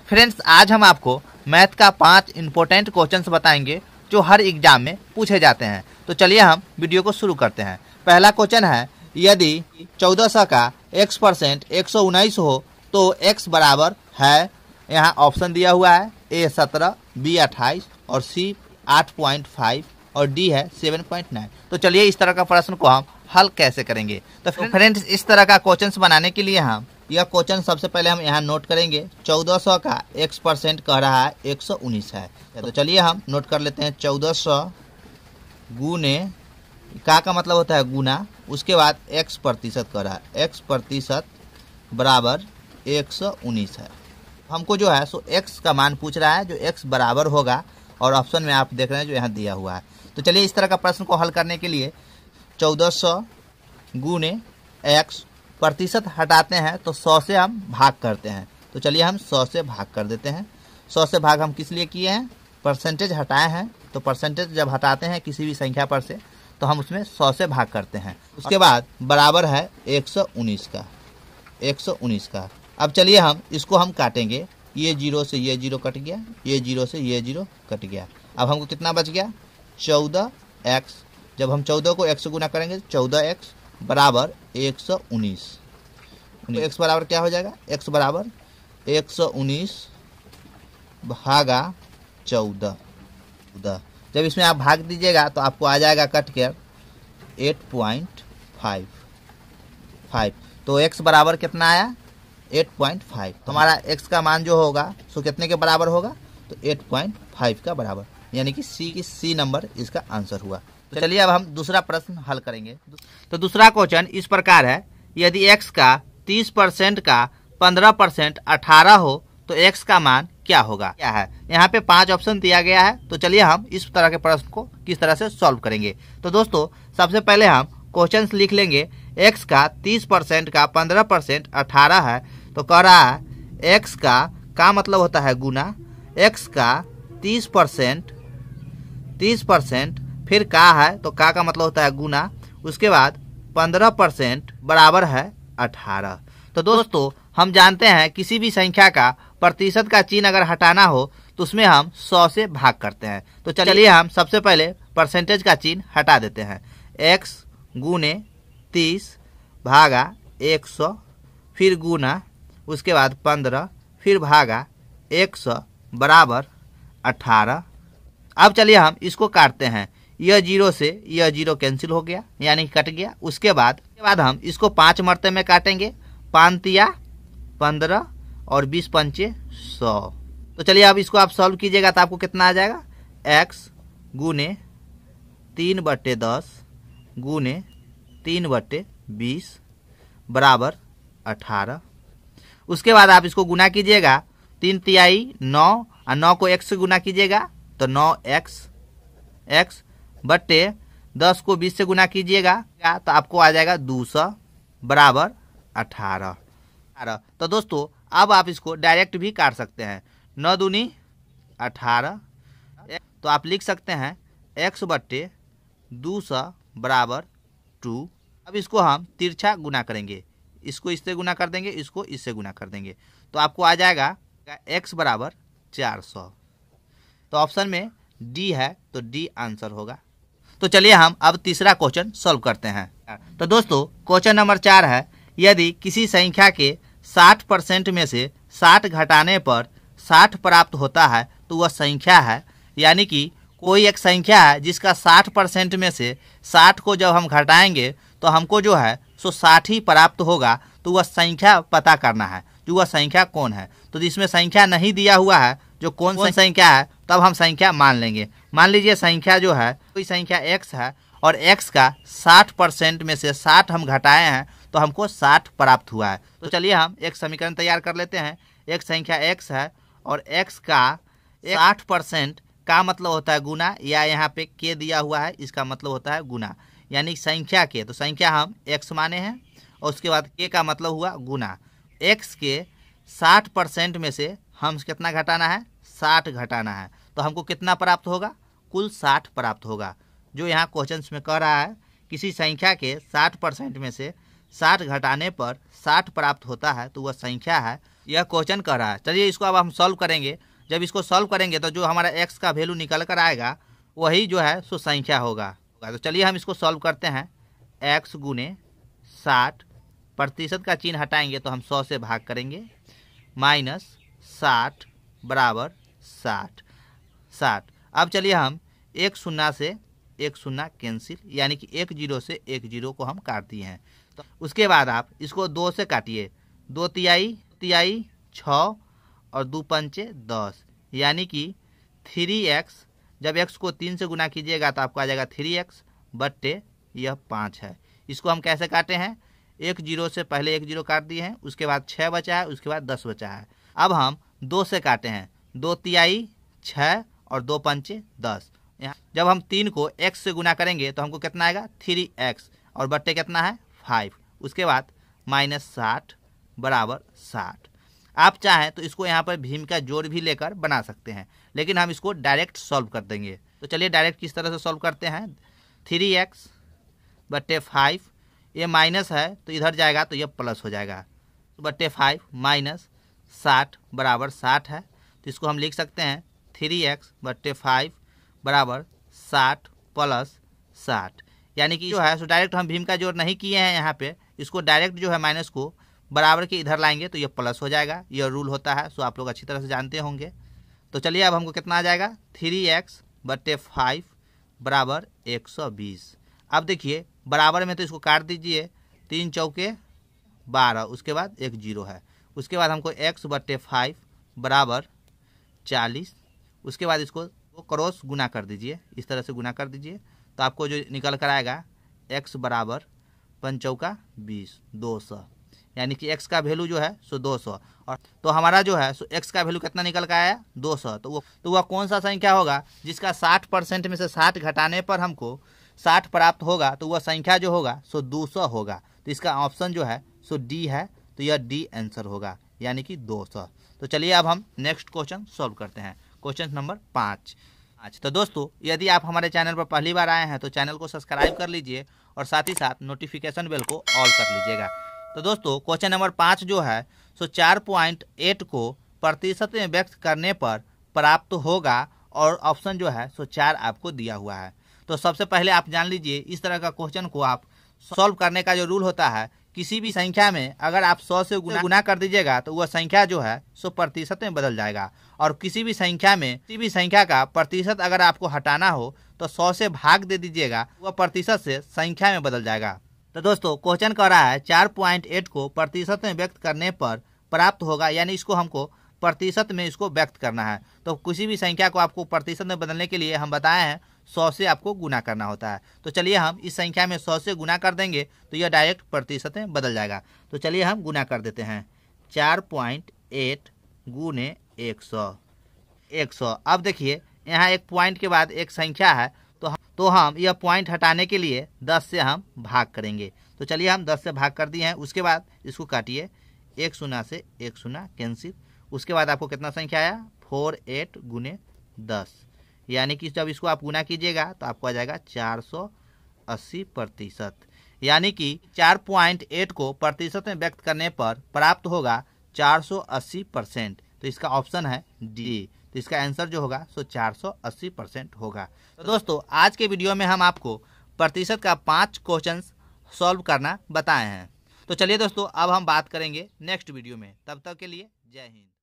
Friends, आज हम आपको मैथ का 5 इम्पोर्टेंट क्वेश्चंस बताएंगे जो हर एग्जाम में पूछे जाते हैं। तो चलिए हम वीडियो को शुरू करते हैं। पहला क्वेश्चन है, यदि 1400 का x% 119 हो तो x बराबर है। यहाँ ऑप्शन दिया हुआ है, A 17, B 28 और C 8.5 और D है 7.9। तो चलिए इस तरह का प्रश्न को हम हल कैसे करेंगे। तो फ्रेंड्स, इस तरह का क्वेश्चन बनाने के लिए हम यह क्वेश्चन सबसे पहले हम यहाँ नोट करेंगे। 1400 का x% कह रहा है 119 है। तो चलिए हम नोट कर लेते हैं 1400 गुने का मतलब होता है गुना, उसके बाद x% कह रहा है, x% बराबर 119 है। हमको जो है सो x का मान पूछ रहा है जो x बराबर होगा, और ऑप्शन में आप देख रहे हैं जो यहाँ दिया हुआ है। तो चलिए इस तरह का प्रश्न को हल करने के लिए 1400 गुने x, प्रतिशत हटाते हैं तो 100 से हम भाग करते हैं। तो चलिए हम 100 से भाग कर देते हैं। 100 से भाग हम किस लिए किए हैं, परसेंटेज हटाए हैं। तो परसेंटेज जब हटाते हैं किसी भी संख्या पर से तो हम उसमें 100 से भाग करते हैं। उसके बाद बराबर है 119 का, 119 का। अब चलिए हम इसको हम काटेंगे। ये 0 से ये 0 कट गया, ये 0 से ये 0 कट गया। अब हमको कितना बच गया, 14x। जब हम 14 को x से गुना करेंगे 14x बराबर 119। x बराबर क्या हो जाएगा, x बराबर 119 भागा 14। जब इसमें आप भाग दीजिएगा तो आपको आ जाएगा कट कर 8.5। तो x बराबर कितना आया, 8.5। तो हमारा x का मान जो होगा सो कितने के बराबर होगा, तो 8.5 का बराबर, यानी कि C नंबर इसका आंसर हुआ। तो चलिए अब हम दूसरा प्रश्न हल करेंगे। तो दूसरा क्वेश्चन इस प्रकार है, यदि x का 30% का 15% 18 हो तो x का मान क्या होगा। क्या है, यहाँ पे 5 ऑप्शन दिया गया है। तो चलिए हम इस तरह के प्रश्न को किस तरह से सॉल्व करेंगे। तो दोस्तों, सबसे पहले हम क्वेश्चन लिख लेंगे। x का 30% का 15% 18 है। तो कह रहा है x का मतलब होता है गुना, x का 30% फिर का है तो का मतलब होता है गुना, उसके बाद 15% बराबर है 18। तो दोस्तों, हम जानते हैं किसी भी संख्या का प्रतिशत का चिन्ह अगर हटाना हो तो उसमें हम 100 से भाग करते हैं। तो चलिए हम सबसे पहले परसेंटेज का चिन्ह हटा देते हैं। x गुने 30 भागा 100, फिर गुना, उसके बाद 15, फिर भागा 100 बराबर 18। अब चलिए हम इसको काटते हैं। यह 0 से यह 0 कैंसिल हो गया, यानी कट गया। उसके बाद हम इसको 5 मरते में काटेंगे। 5 तिया 15 और 20 पंचे 100। तो चलिए अब इसको आप सॉल्व कीजिएगा तो आपको कितना आ जाएगा, x गुने 3/10 गुने 3/20 बराबर 18। उसके बाद आप इसको गुना कीजिएगा। 3 तिहाई 9 और 9 को x से गुना कीजिएगा तो 9x बट्टे 10 को 20 से गुना कीजिएगा तो आपको आ जाएगा 200 बराबर 18। तो दोस्तों, अब आप इसको डायरेक्ट भी काट सकते हैं। 9 दूनी 18, तो आप लिख सकते हैं x बट्टे 200 बराबर 2। अब इसको हम तिरछा गुना करेंगे, इसको इससे गुना कर देंगे, इसको इससे गुना कर देंगे, तो आपको आ जाएगा x बराबर 400। तो ऑप्शन में D है, तो D आंसर होगा। तो चलिए हम अब तीसरा क्वेश्चन सॉल्व करते हैं। तो दोस्तों, क्वेश्चन नंबर 4 है, यदि किसी संख्या के 60% में से 60 घटाने पर 60 प्राप्त होता है तो वह संख्या है। यानी कि कोई एक संख्या है जिसका 60% में से 60 को जब हम घटाएंगे तो हमको जो है सो 60 ही प्राप्त होगा। तो वह संख्या पता करना है, जो वह संख्या कौन है। तो जिसमें संख्या नहीं दिया हुआ है, जो कौन सी संख्या है, तब हम संख्या मान लेंगे। मान लीजिए संख्या जो है कोई संख्या x है और x का 60% में से 60 हम घटाए हैं तो हमको 60 प्राप्त हुआ है। तो चलिए हम एक समीकरण तैयार कर लेते हैं। एक संख्या x है और x का 60% का मतलब होता है गुना, या यहाँ पे k दिया हुआ है, इसका मतलब होता है गुना, यानी संख्या के। तो संख्या हम x माने हैं और उसके बाद k का मतलब हुआ गुना। x के 60% में से हम कितना घटाना है, 60 घटाना है, तो हमको कितना प्राप्त होगा, कुल 60 प्राप्त होगा। जो यहाँ क्वेश्चन में कह रहा है किसी संख्या के 60% में से 60 घटाने पर 60 प्राप्त होता है तो वह संख्या है। यह क्वेश्चन कह रहा है। चलिए इसको अब हम सॉल्व करेंगे। जब इसको सॉल्व करेंगे तो जो हमारा x का वैल्यू निकल कर आएगा वही जो है सो संख्या होगा। तो चलिए हम इसको सॉल्व करते हैं। x गुने 60, प्रतिशत का चिन्ह हटाएंगे तो हम 100 से भाग करेंगे, माइनस 60 बराबर 60। अब चलिए हम एक शून्य से एक शून्य कैंसिल, यानी कि एक जीरो से एक जीरो को हम काट दिए हैं। तो उसके बाद आप इसको 2 से काटिए, 2 तिहाई 6 और 2 पंचे 10, यानी कि 3x। जब x को 3 से गुना कीजिएगा तो आपको आ जाएगा 3x बट्टे यह 5 है। इसको हम कैसे काटे हैं, एक जीरो से पहले एक जीरो काट दिए हैं, उसके बाद 6 बचा है, उसके बाद 10 बचा है। अब हम 2 से काटे हैं, 2 तिहाई 6 और 2 पंचे 10। यहाँ जब हम 3 को x से गुना करेंगे तो हमको कितना आएगा 3x और बट्टे कितना है 5। उसके बाद माइनस 60 बराबर 60। आप चाहें तो इसको यहाँ पर भीम का जोड़ भी लेकर बना सकते हैं, लेकिन हम इसको डायरेक्ट सॉल्व कर देंगे। तो चलिए डायरेक्ट किस तरह से सॉल्व करते हैं। 3x बट्टे 5, ये माइनस है तो इधर जाएगा तो ये प्लस हो जाएगा, बट्टे 5 माइनस 60 बराबर 60 है। तो इसको हम लिख सकते हैं 3x बट्टे 5 बराबर 60 प्लस 60, यानी कि जो है सो डायरेक्ट हम भीम का जोड़ नहीं किए हैं यहाँ पे, इसको डायरेक्ट जो है माइनस को बराबर के इधर लाएंगे तो ये प्लस हो जाएगा। यह रूल होता है, सो आप लोग अच्छी तरह से जानते होंगे। तो चलिए अब हमको कितना आ जाएगा 3x बट्टे 5 बराबर 120। अब देखिए बराबर में तो इसको काट दीजिए, 3 चौके 12, उसके बाद एक जीरो है। उसके बाद हमको x बट्टे 5 बराबर 40, उसके बाद इसको क्रॉस गुना कर दीजिए, इस तरह से गुना कर दीजिए तो आपको जो निकल कर आएगा x बराबर 5 चौका 20, 200, यानी कि x का वैल्यू जो है सो 200। और तो हमारा जो है सो x का वैल्यू कितना निकल कर आया 200। तो वह कौन सा संख्या होगा जिसका 60% में से 60 घटाने पर हमको 60 प्राप्त होगा, तो वह संख्या जो होगा सो 200 होगा। तो इसका ऑप्शन जो है सो डी है, तो यह डी आंसर होगा, यानी कि 200। तो चलिए अब हम नेक्स्ट क्वेश्चन सॉल्व करते हैं, क्वेश्चन नंबर 5। तो दोस्तों यदि आप हमारे चैनल पर पहली बार आए हैं तो चैनल को सब्सक्राइब कर लीजिए और साथ ही साथ नोटिफिकेशन बेल को ऑल कर लीजिएगा। तो दोस्तों क्वेश्चन नंबर 5 जो है सो 4.8 को प्रतिशत में व्यक्त करने पर प्राप्त होगा, और ऑप्शन जो है सो 4 आपको दिया हुआ है। तो सबसे पहले आप जान लीजिए इस तरह का क्वेश्चन को आप सॉल्व करने का जो रूल होता है, किसी भी संख्या में अगर आप 100 से गुना कर दीजिएगा तो वह संख्या जो है सो प्रतिशत में बदल जाएगा, और किसी भी संख्या का प्रतिशत अगर आपको हटाना हो तो 100 से भाग दे दीजिएगा, वह प्रतिशत से संख्या में बदल जाएगा। तो दोस्तों क्वेश्चन कह रहा है 4.8 को प्रतिशत में व्यक्त करने पर प्राप्त होगा, यानी इसको हमको प्रतिशत में इसको व्यक्त करना है। तो किसी भी संख्या को आपको प्रतिशत में बदलने के लिए हम बताए हैं 100 से आपको गुना करना होता है। तो चलिए हम इस संख्या में 100 से गुना कर देंगे तो यह डायरेक्ट प्रतिशत में बदल जाएगा। तो चलिए हम गुना कर देते हैं, 4.8 गुने 100। अब देखिए यहाँ एक पॉइंट के बाद एक संख्या है, तो हम यह पॉइंट हटाने के लिए 10 से हम भाग करेंगे। तो चलिए हम 10 से भाग कर दिए हैं। उसके बाद इसको काटिए, एक शून्य से एक शून्य कैंसिल। उसके बाद आपको कितना संख्या आया 48 गुने 10, यानी कि जब इसको आप गुना कीजिएगा तो आपको आ जाएगा 480%, यानी कि 4.8 को प्रतिशत में व्यक्त करने पर प्राप्त होगा 480%। तो इसका ऑप्शन है डी। तो इसका आंसर जो होगा सो 480% होगा। तो दोस्तों आज के वीडियो में हम आपको प्रतिशत का 5 क्वेश्चन सॉल्व करना बताए हैं। तो चलिए दोस्तों अब हम बात करेंगे नेक्स्ट वीडियो में, तब तक के लिए जय हिंद।